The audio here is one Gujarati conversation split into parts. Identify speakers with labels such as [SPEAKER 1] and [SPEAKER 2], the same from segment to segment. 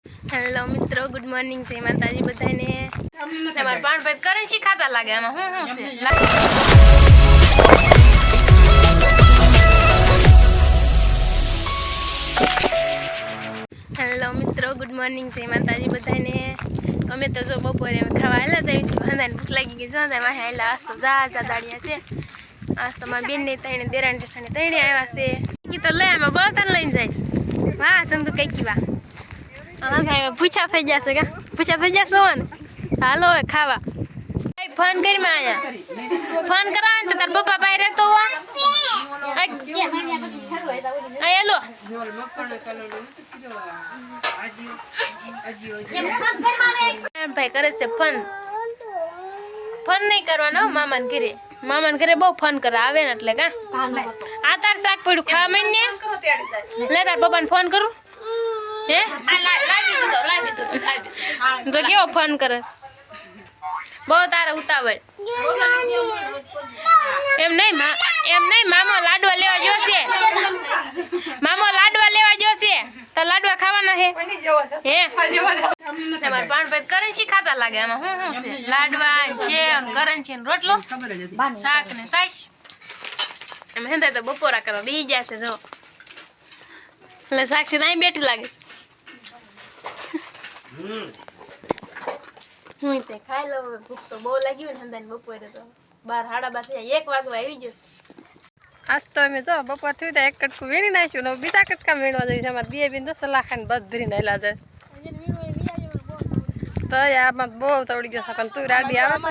[SPEAKER 1] हेलो मित्रों, गुड मॉर्निंग। जय माताजी बधाने। તમાર પાણભાઈ કરન્સી ખાતા લાગે આમાં હું છે। हेलो मित्रों, गुड मॉर्निंग। जय माताजी बधाने। અમે તો જો બપોરે ખાવા આવેલા જઈશું। હંદાને ભૂખ લાગી ગઈ। જો હંદા વાહે આવેલા। આજ તો જા દાડિયા છે। આજ તો મારી બેન ને તઈને દેરાણી જેઠાણી તઈને આવ્યા છે। કી તો લે આમાં બળતણ લઈને જઈશ। વાહ સંતુ કઈ કી વાહ આમાં કાંઈ પૂછા થઈ જશે કા પૂછા થઈ જશે ને। હાલો હવે ખાવા। ફોન કરી માં આયા ફોન કરાવ તો તાર પપ્પા પાસે રહેતો હો। આ હેલો ભાઈ કરે છે ફોન ફોન નહીં કરવાનો મામાને ઘરે બહુ ફોન કરે આવે ને એટલે કા આ તાર શાક પડ્યું ખા મઈને લે તાર પપ્પાને ફોન કરું હે તો કેવો ફોન કરે બહુ તારે ઉતાવળ એમ નહીં મામો લાડવા લેવા જોશે તો લાડવા ખાવાના હે તમાર પાણભાઈ કરન્સી ખાતા લાગે આમાં હું છે લાડવા છે કરન્સી ને રોટલો શાક ને સાઈસ એમ હેંદા તો બપોરા કરવા બેહી જશે જો એટલે સાક્ષી અહીં બેઠી લાગે છે હું તે ખાઈ લઉં ભૂખ તો બહુ લાગી હોય ને હેંદા બપોરે તો 12:30 થયા 1 વાગવા આવી જશે। आज तो मैं जो बपोर थी एक कटकू वीणी नाख्યું ને બીજા કટકા વીણવા જઈ છે અમાર બે બેન જો સલાહ ખાઈને બધ ભરીને આલા છે તો આમાં બહુ તવડી ગયો સકન તું રાડી આવે છે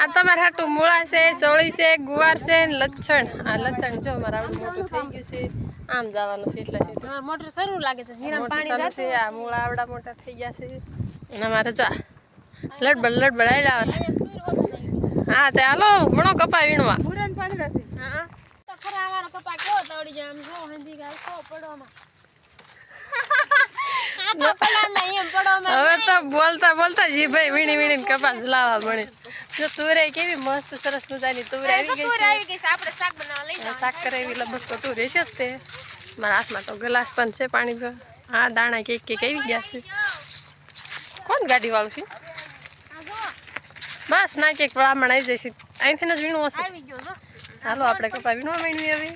[SPEAKER 1] આ તમાર હાટુ મૂળા છે ચોળી છે ગુવાર છે ને લસણ આ લસણ જો મારા આવડું મોટું થઈ ગયું છે આમ જવાનું છે એટલે છે મોટર સરું લાગે છે જીરામ પાણી જાશે આ મૂળા આવડા મોટા થઈ ગયા છે અને મારે જો લડબડ આઈ લાવે हाँ ते हालो घणो कपा वीणवा मुरन पाणी रसी हां तो खरा वारो कपा केવો તવડી જાય આમ જો હંધી ગાય કો પડોમાં આ કપલામાં એમ પડોમાં હવે તો બોલતા જી ભાઈ વીણી કપાસ લાવવા મળે જો તુરે કેવી મસ્ત સરસ મજાની તુર આવી ગઈ છે આપણે શાક બનાવવા લઈ જાવ શાક કરે એવી લબક તો તુર છે તે મારા હાથમાં તો ગ્લાસ પણ છે પાણી ભર આ દાણા કેક આવી ગયા છે કોણ ગાડી વાળું છે बस ना के ब्राह्मण आई जैसी आई थे ना वीणो हसे हालो आपणे कपा वीणवा માંડવી હવે।